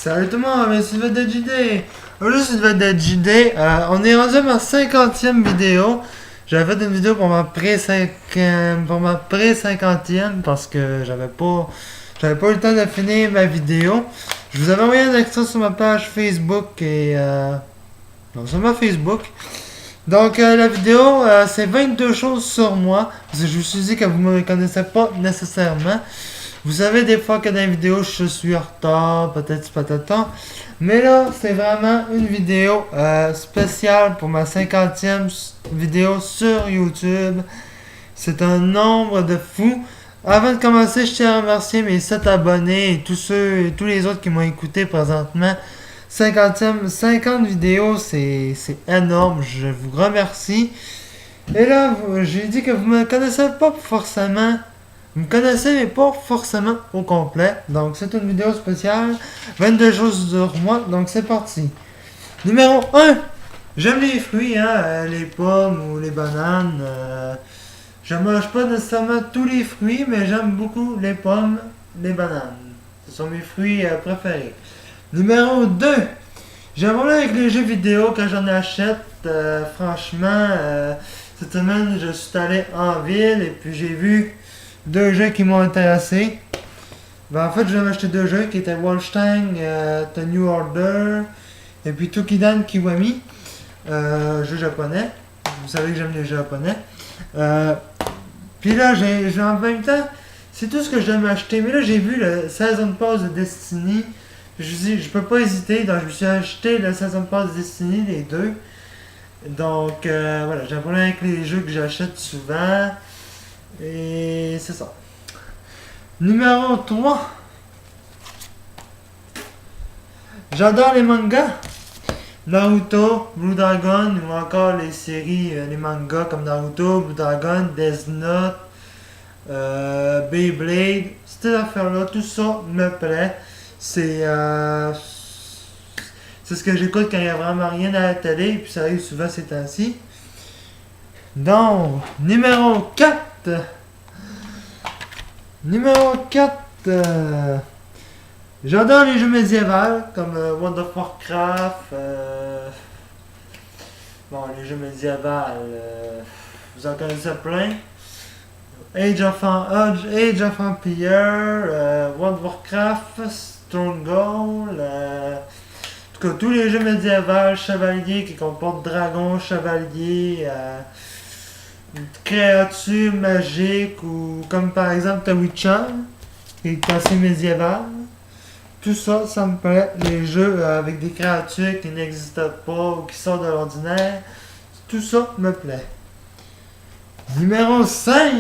Salut tout le monde, c'est Sylvain de JD. Aujourd'hui, Sylvain de JD. On est rendu à ma 50e vidéo. J'avais fait une vidéo pour ma pré-50e parce que j'avais pas eu le temps de finir ma vidéo. Je vous avais envoyé un extrait sur ma page Facebook et non, sur ma Facebook. Donc la vidéo, c'est 22 choses sur moi. Parce que je me suis dit que vous ne me connaissez pas nécessairement. Vous savez des fois que dans les vidéos je suis en retard, peut-être patata. Mais là, c'est vraiment une vidéo spéciale pour ma 50e vidéo sur YouTube. C'est un nombre de fou. Avant de commencer, je tiens à remercier mes 7 abonnés et tous les autres qui m'ont écouté présentement. 50 vidéos, c'est énorme. Je vous remercie. Et là, j'ai dit que vous me connaissez pas forcément. Vous me connaissez, mais pas forcément au complet. Donc, c'est une vidéo spéciale. 22 choses sur moi. Donc, c'est parti. Numéro 1. J'aime les fruits, les pommes ou les bananes. Je mange pas nécessairement tous les fruits, mais j'aime beaucoup les pommes, les bananes. Ce sont mes fruits préférés. Numéro 2. J'aime bien avec les jeux vidéo quand j'en achète. Franchement, cette semaine, je suis allé en ville et puis j'ai vu 2 jeux qui m'ont intéressé. En fait, je vais m'acheter 2 jeux qui étaient Wolfenstein, The New Order et puis Tokidan Kiwami, jeu japonais. Vous savez que j'aime les jeux japonais. Puis là, j'ai en même temps, c'est tout ce que je dois m'acheter. Mais là, j'ai vu le Season Pass de Destiny. Je me suis dit, je peux pas hésiter, donc je me suis acheté le Season Pass de Destiny, les deux. Donc voilà, j'ai un problème avec les jeux que j'achète souvent. Et c'est ça. Numéro 3. J'adore les mangas. Naruto, Blue Dragon ou encore les séries, les mangas comme Naruto, Blue Dragon, Death Note, Beyblade, ces affaires-là, tout ça me plaît. C'est ce que j'écoute quand il n'y a vraiment rien à la télé, et puis ça arrive souvent ces temps-ci. Donc, numéro 4. Numéro 4. J'adore les jeux médiévaux comme World of Warcraft. Bon, les jeux médiévaux, vous en connaissez plein. Age of Empire, World of Warcraft, Stronghold. En tout cas, tous les jeux médiévaux, chevaliers qui comportent dragons, chevaliers, créatures magiques ou comme par exemple The Witcher, qui est assez médiéval. Tout ça, ça me plaît. Les jeux avec des créatures qui n'existent pas ou qui sortent de l'ordinaire, tout ça me plaît. Numéro 5.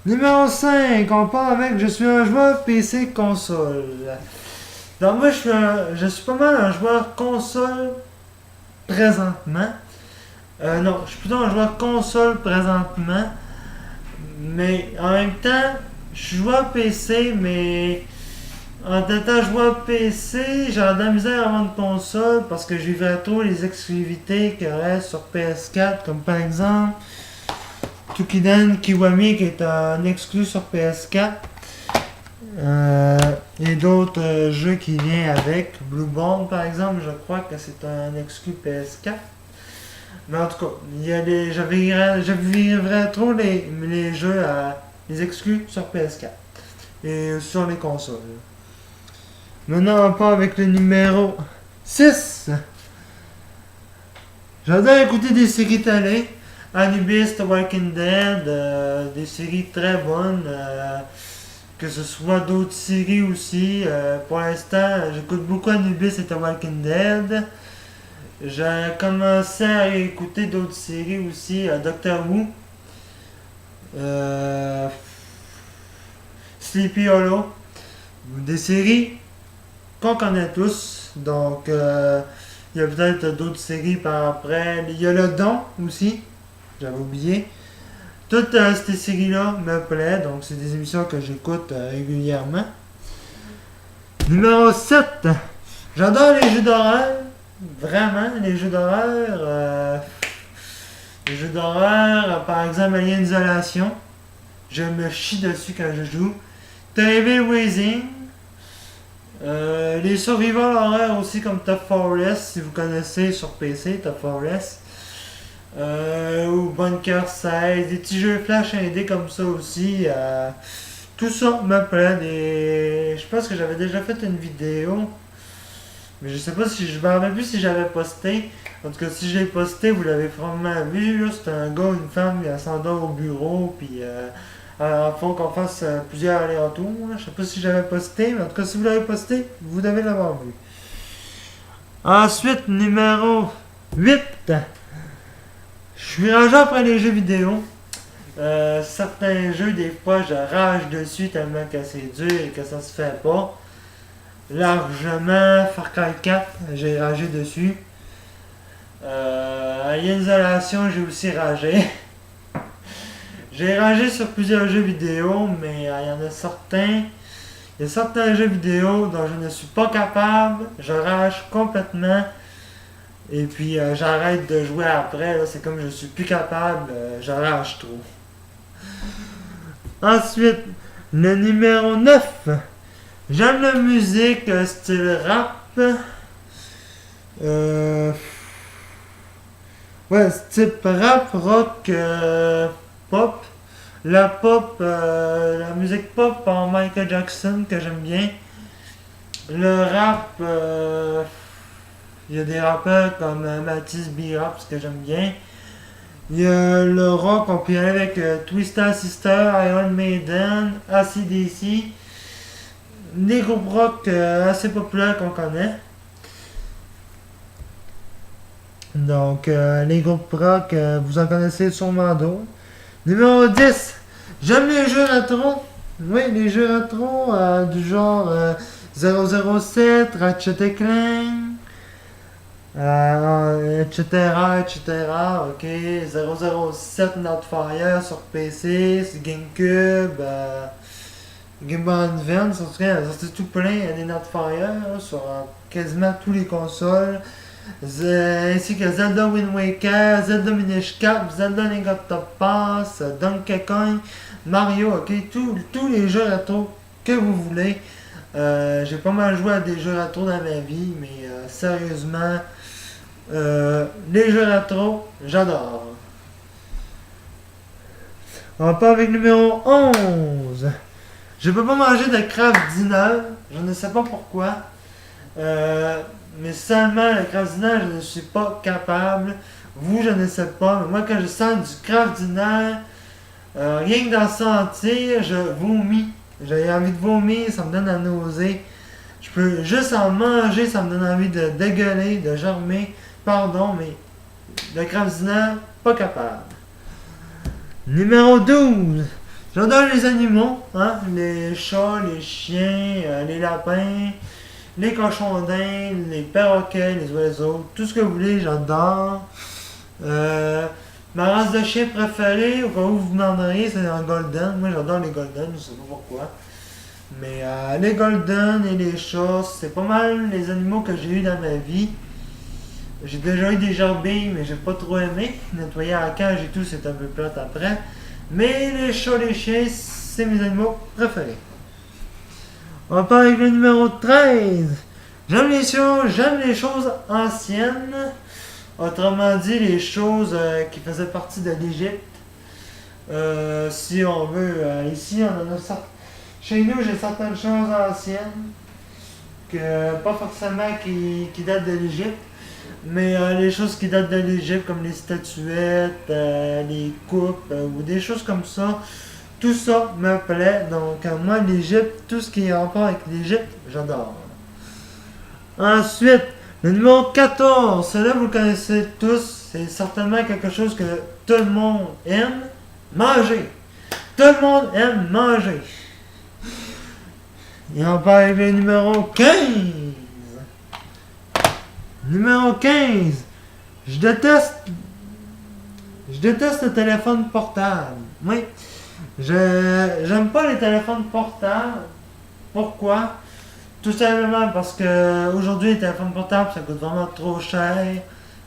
Numéro 5, on part avec je suis un joueur PC console. Donc moi je suis pas mal un joueur console présentement. Non, je suis plutôt un joueur console présentement. Mais en même temps, je suis joueur PC, mais en étant joueur PC, j'ai de la misère à avoir une console parce que je vivrais trop les exclusivités qu'il y aurait sur PS4, comme par exemple Tokidan Kiwami qui est un exclu sur PS4. Et d'autres jeux qui viennent avec. Blue Bond par exemple, je crois que c'est un exclu PS4. Mais en tout cas, je vivrais trop les jeux les exclus sur PS4 et sur les consoles. Maintenant, on part avec le numéro 6. J'adore écouter des séries télé. Anubis, The Walking Dead, des séries très bonnes. Que ce soit d'autres séries aussi. Pour l'instant, j'écoute beaucoup Anubis et The Walking Dead. J'ai commencé à écouter d'autres séries aussi, Doctor Who, Sleepy Hollow, des séries qu'on connaît tous. Donc, il y a peut-être d'autres séries par après. Il y a Le Don aussi, j'avais oublié. Toutes ces séries-là me plaisent, donc c'est des émissions que j'écoute régulièrement. Numéro 7. J'adore les jeux d'horreur. Vraiment, les jeux d'horreur. Par exemple, Alien Isolation. Je me chie dessus quand je joue. The Evil Rising. Les survival horror aussi comme Top Forest, si vous connaissez sur PC, Top Forest. Ou Bunker 16, des petits jeux flash indés comme ça aussi. Tout ça me plaît. Je pense que j'avais déjà fait une vidéo, mais je sais pas si je me rappelle plus si j'avais posté. En tout cas, si je l'ai posté, vous l'avez probablement vu. Là, c'est un gars, une femme, qui s'endort au bureau, puis il faut qu'on fasse plusieurs allers-retours. Je sais pas si j'avais posté, mais en tout cas, si vous l'avez posté, vous devez l'avoir vu. Ensuite, numéro 8. Je suis rangé après les jeux vidéo. Certains jeux, des fois, je rage dessus tellement que c'est dur et que ça se fait pas. Largement, Far Cry 4, j'ai ragé dessus. Alien Isolation, j'ai aussi ragé. J'ai ragé sur plusieurs jeux vidéo, mais il y en a certains. Il y a certains jeux vidéo dont je ne suis pas capable. Je rage complètement. Et puis j'arrête de jouer après. C'est comme je suis plus capable. Je rage trop. Ensuite, le numéro 9. J'aime la musique style rap. Ouais, type rap, rock, pop. La musique pop par Michael Jackson que j'aime bien. Le rap, il y a des rappeurs comme Matisse B-Rap, ce que j'aime bien. Il y a le rock, on peut y aller avec Twisted Sister, Iron Maiden, AC/DC. Des groupes rock assez populaires qu'on connaît. Donc, les groupes rock, vous en connaissez sûrement d'autres. Numéro 10. J'aime les jeux rétro. Oui, les jeux rétro du genre 007, Ratchet & Clank, etc. Ok, 007 Nightfire sur PC, sur GameCube, Game Boy Advance, en tout cas, c'est tout plein, il y a des Nightfire sur quasiment tous les consoles. Ainsi que Zelda Wind Waker, Zelda Minish Cap, Zelda Link of Topaz, Donkey Kong, Mario, ok, tous les jeux rétro que vous voulez. J'ai pas mal joué à des jeux rétro dans ma vie, mais sérieusement, les jeux rétro, j'adore. On part avec numéro 11. Je peux pas manger de Kraft Dinner, je ne sais pas pourquoi. Mais seulement le Kraft Dinner, je ne suis pas capable. Vous, je ne sais pas. Mais moi, quand je sens du Kraft Dinner, rien que d'en sentir, je vomis. J'ai envie de vomir, ça me donne la nausée. Je peux juste en manger, ça me donne envie de dégueuler, de germer. Pardon, mais le Kraft Dinner, pas capable. Numéro 12. J'adore les animaux, hein? Les chats, les chiens, les lapins, les cochons d'Inde, les perroquets, les oiseaux, tout ce que vous voulez, j'adore. Ma race de chien préférée, au cas où vous vous demanderiez, c'est un golden. Moi, j'adore les golden, je sais pas pourquoi. Mais les golden et les chats, c'est pas mal les animaux que j'ai eu dans ma vie. J'ai déjà eu des gerbilles, mais j'ai pas trop aimé. Nettoyer la cage et tout, c'est un peu plate après. Mais les chats, les chiens, c'est mes animaux préférés. On part avec le numéro 13. J'aime les choses anciennes. Autrement dit, les choses qui faisaient partie de l'Égypte. Si on veut, ici, on en a certaines. Chez nous, j'ai certaines choses anciennes. Pas forcément qui datent de l'Égypte. Mais les choses qui datent de l'Égypte, comme les statuettes, les coupes, ou des choses comme ça, tout ça me plaît. Donc, moi, l'Égypte, tout ce qui est en rapport avec l'Égypte, j'adore. Ensuite, le numéro 14, celui-là, vous le connaissez tous. C'est certainement quelque chose que tout le monde aime. Manger. Tout le monde aime manger. Et on part avec le numéro 15. Numéro 15. Je déteste le téléphone portable. Oui. J'aime pas les téléphones portables. Pourquoi? Tout simplement parce que aujourd'hui les téléphones portables ça coûte vraiment trop cher.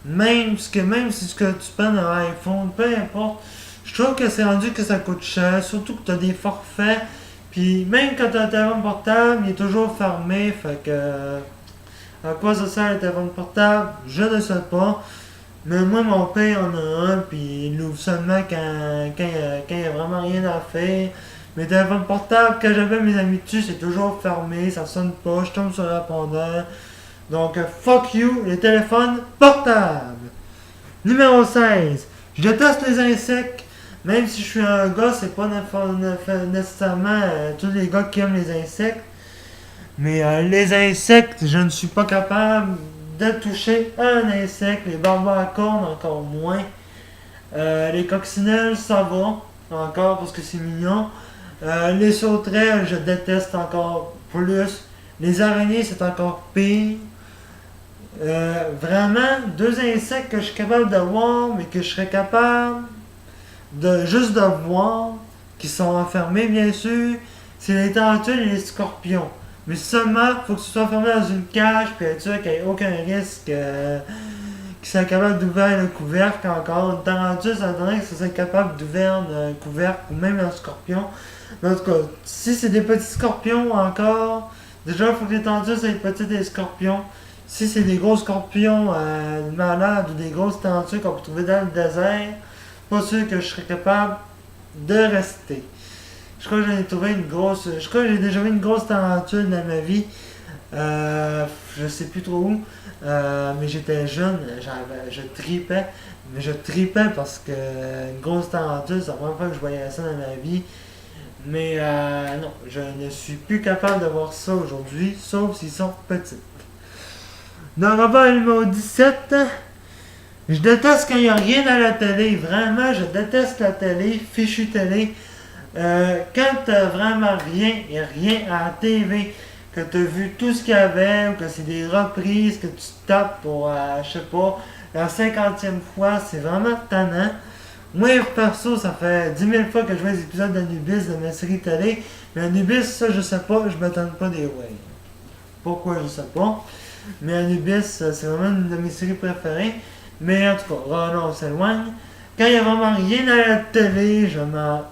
Même si ce que tu prends un iPhone, peu importe. Je trouve que c'est rendu que ça coûte cher. Surtout que tu as des forfaits. Puis même quand t'as un téléphone portable, il est toujours fermé, fait que... à quoi ça sert le téléphone portable? Je ne sais pas. Mais moi, mon père en a un, puis il l'ouvre seulement quand il y a vraiment rien à faire. Mes téléphones portables, quand j'avais mes amis dessus, c'est toujours fermé, ça sonne pas, je tombe sur le répondeur. Donc, fuck you, les téléphones portables. Numéro 16. Je déteste les insectes. Même si je suis un gars, c'est pas nécessairement tous les gars qui aiment les insectes. Mais les insectes, je ne suis pas capable de toucher un insecte. Les barbares à cornes, encore moins. Les coccinelles, ça va. Encore parce que c'est mignon. Les sauterelles, je déteste encore plus. Les araignées, c'est encore pire. Vraiment, deux insectes que je suis capable de voir, mais que je serais capable de juste de voir, qui sont enfermés bien sûr, c'est les tartules et les scorpions. Mais seulement, il faut que tu sois enfermé dans une cage, puis être sûr qu'il n'y ait aucun risque qu'ils soient capables d'ouvrir le couvercle encore. Une tarentule, ça donnerait que ça soit capable d'ouvrir le couvercle, ou même un scorpion. Mais en tout cas, si c'est des petits scorpions encore, déjà, il faut que les tarentules soient petits des scorpions. Si c'est des gros scorpions malades ou des grosses tarentules qu'on peut trouver dans le désert, pas sûr que je serais capable de rester. Je crois que j'en ai trouvé une grosse. Je crois que j'ai déjà vu une grosse tarentule dans ma vie. Je sais plus trop où. Mais j'étais jeune, je tripais. Mais je tripais parce que une grosse tarentule, c'est la première fois que je voyais ça dans ma vie. Mais non, je ne suis plus capable de voir ça aujourd'hui, sauf s'ils sont petits. Dans le rapport numéro 17, je déteste quand il n'y a rien à la télé. Vraiment, je déteste la télé, fichue télé. Quand t'as vraiment rien, il n'y a rien à la TV, que tu as vu tout ce qu'il y avait, ou que c'est des reprises, que tu tapes pour, je sais pas, la 50e fois, c'est vraiment tannant. Moi, perso, ça fait 10 000 fois que je vois les épisodes d'Anubis de ma série télé, mais Anubis, ça, je sais pas, je m'attends pas des way. Pourquoi, je sais pas. Mais Anubis, c'est vraiment une de mes séries préférées. Mais en tout cas, non, on s'éloigne. Quand il n'y a vraiment rien à la télé, je m'en...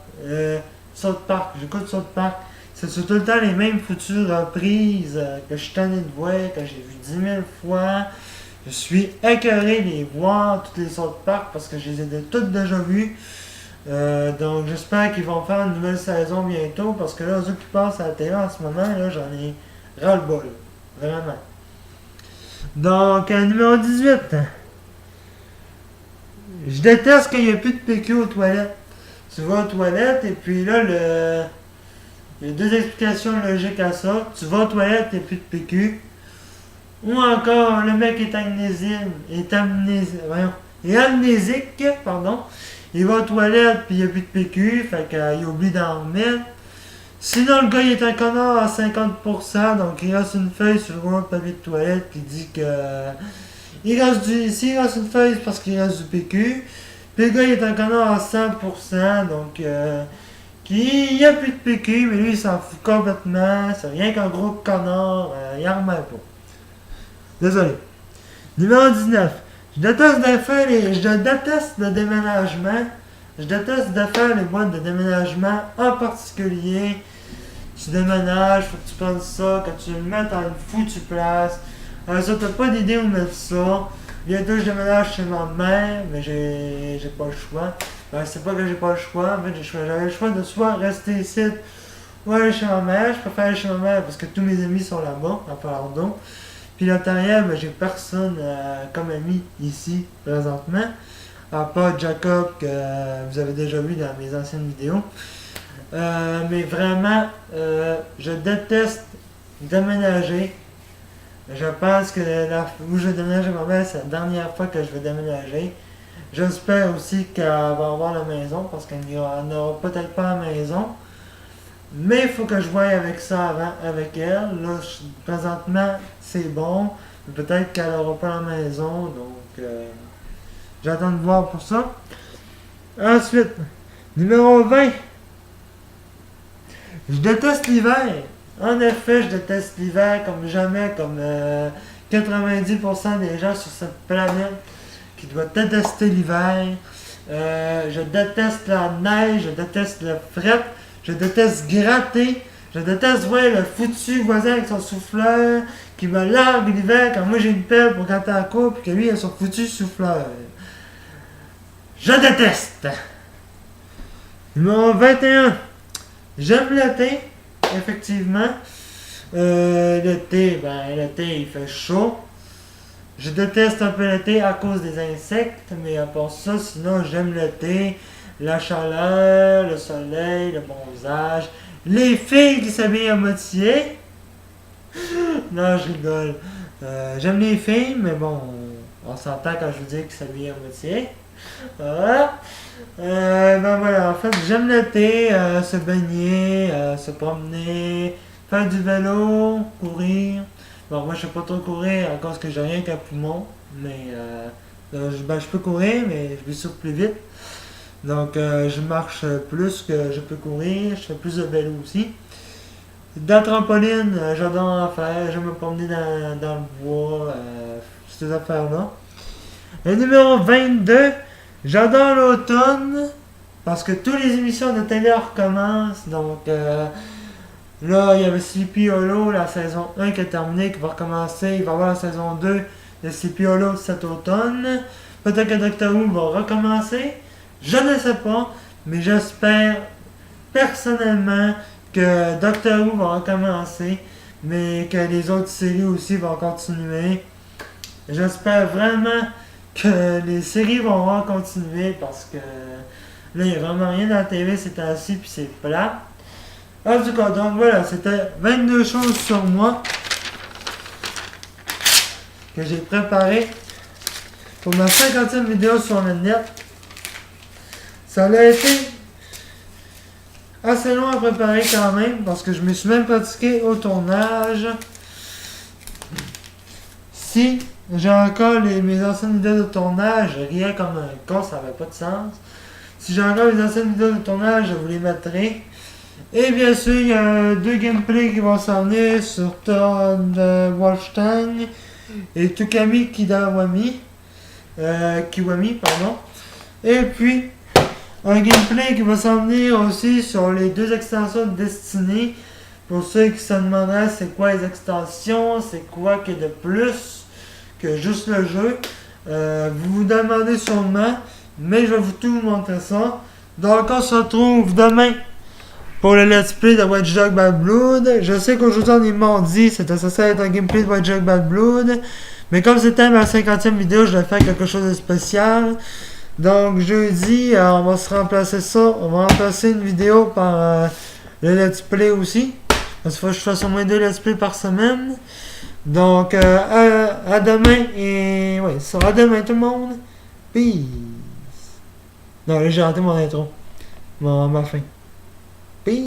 South Park, j'écoute South Park. C'est tout le temps les mêmes foutues reprises que je suis tanné de voir, que j'ai vu 10 000 fois. Je suis écœuré de les voir, toutes les South Park, parce que je les ai toutes déjà vues. Donc j'espère qu'ils vont faire une nouvelle saison bientôt, parce que là, ceux qui passent à la télé en ce moment, là, j'en ai ras-le-bol. Vraiment. Donc, numéro 18. Je déteste quand il n'y a plus de PQ aux toilettes. Tu vas aux toilettes et puis là, il y a deux explications logiques à ça. Tu vas aux toilettes et plus de PQ. Ou encore, le mec est amnésique, pardon. Il va aux toilettes puis il n'y a plus de PQ, fait qu'il oublie d'en remettre. Sinon, le gars il est un connard à 50%, donc il reste une feuille sur le rouleau de papier de toilette qui dit que. S'il reste une feuille, c'est parce qu'il reste du PQ. Puis le gars il est un connard à 100%, donc il n'y a plus de PQ, mais lui il s'en fout complètement. C'est rien qu'un gros connard, il en remet pas. Désolé. Numéro 19. Je déteste le déménagement. Je déteste de faire les boîtes de déménagement, en particulier. Tu déménages, faut que tu prennes ça, que tu le mettes dans une foutue place. Ça, t'as pas d'idée où mettre ça. Bientôt, je déménage chez ma mère, mais j'ai pas le choix. C'est pas que j'ai pas le choix, en fait, j'avais le choix de soit rester ici ou aller chez ma mère. Je préfère aller chez ma mère parce que tous mes amis sont là-bas, à Pardon. Puis l'intérieur, j'ai personne comme ami ici, présentement. À part Jacob, que vous avez déjà vu dans mes anciennes vidéos. Mais vraiment, je déteste déménager. Je pense que où je vais déménager ma mère, c'est la dernière fois que je vais déménager. J'espère aussi qu'elle va avoir la maison, parce qu'elle n'aura peut-être pas la maison. Mais il faut que je voie avec ça avant, avec elle. Là, présentement, c'est bon. Mais peut-être qu'elle n'aura pas la maison, donc j'attends de voir pour ça. Ensuite, numéro 20. Je déteste l'hiver. En effet, je déteste l'hiver comme jamais, comme 90% des gens sur cette planète qui doivent détester l'hiver. Je déteste la neige, je déteste le fret, je déteste gratter, Je déteste voir le foutu voisin avec son souffleur qui me largue l'hiver quand moi j'ai une pelle pour canter à court puis que lui a son foutu souffleur. Je déteste! Numéro 21. J'aime l'été, effectivement. L'été, il fait chaud. Je déteste un peu l'été à cause des insectes, mais à part ça, sinon j'aime l'été. La chaleur, le soleil, le bronzage, les filles qui s'habillent à moitié. Non, je rigole. J'aime les filles, mais bon, on s'entend quand je vous dis qu'ils s'habillent à moitié. Voilà. Ben voilà, en fait, j'aime l'été, se baigner, se promener, faire du vélo, courir. Bon, moi, je sais pas trop courir à cause que j'ai rien qu'un poumon, mais je peux courir, mais je m'essouffle plus vite. Donc, je marche plus que je peux courir, je fais plus de vélo aussi. Dans la trampoline, j'adore en faire, j'aime me promener dans le bois, ces affaires-là. Le numéro 22, j'adore l'automne parce que toutes les émissions de télé recommencent. Donc là, il y avait Sleepy Hollow, la saison 1 qui est terminée, qui va recommencer. Il va y avoir la saison 2 de Sleepy Hollow cet automne. Peut-être que Doctor Who va recommencer. Je ne sais pas, mais j'espère personnellement que Doctor Who va recommencer, mais que les autres séries aussi vont continuer. J'espère vraiment que les séries vont continuer parce que là, il n'y a vraiment rien dans la TV ces temps-ci, puis c'est plat. En tout cas, donc voilà, c'était 22 choses sur moi que j'ai préparées pour ma 50e vidéo sur le net. Ça a été assez long à préparer quand même parce que je me suis même pratiqué au tournage. Si j'ai encore mes anciennes vidéos de tournage, je riais comme un con, ça n'avait pas de sens. Si j'ai encore mes anciennes vidéos de tournage, je vous les mettrai. Et bien sûr, il y a 2 gameplays qui vont s'en venir sur Todd Wolfstang et Tukami Kiwami, pardon. Et puis, un gameplay qui va s'en venir aussi sur les 2 extensions de Destiny. Pour ceux qui se demanderaient c'est quoi les extensions, c'est quoi qu'il y a de plus que juste le jeu. Vous vous demandez sûrement, mais je vais vous tout montrer ça. Donc on se retrouve demain pour le let's play de Watch Dogs Bad Blood. Je sais qu'aujourd'hui on est mardi, c'était censé être un gameplay de Watch Dogs Bad Blood. Mais comme c'était ma 50e vidéo, je vais faire quelque chose de spécial. Donc jeudi, on va se remplacer ça. On va remplacer une vidéo par le let's play aussi. Parce qu'il faut que je fasse au moins 2 let's play par semaine. Donc à demain et ouais, ça à demain tout le monde. Peace. Non, là j'ai raté mon intro. Ma fin.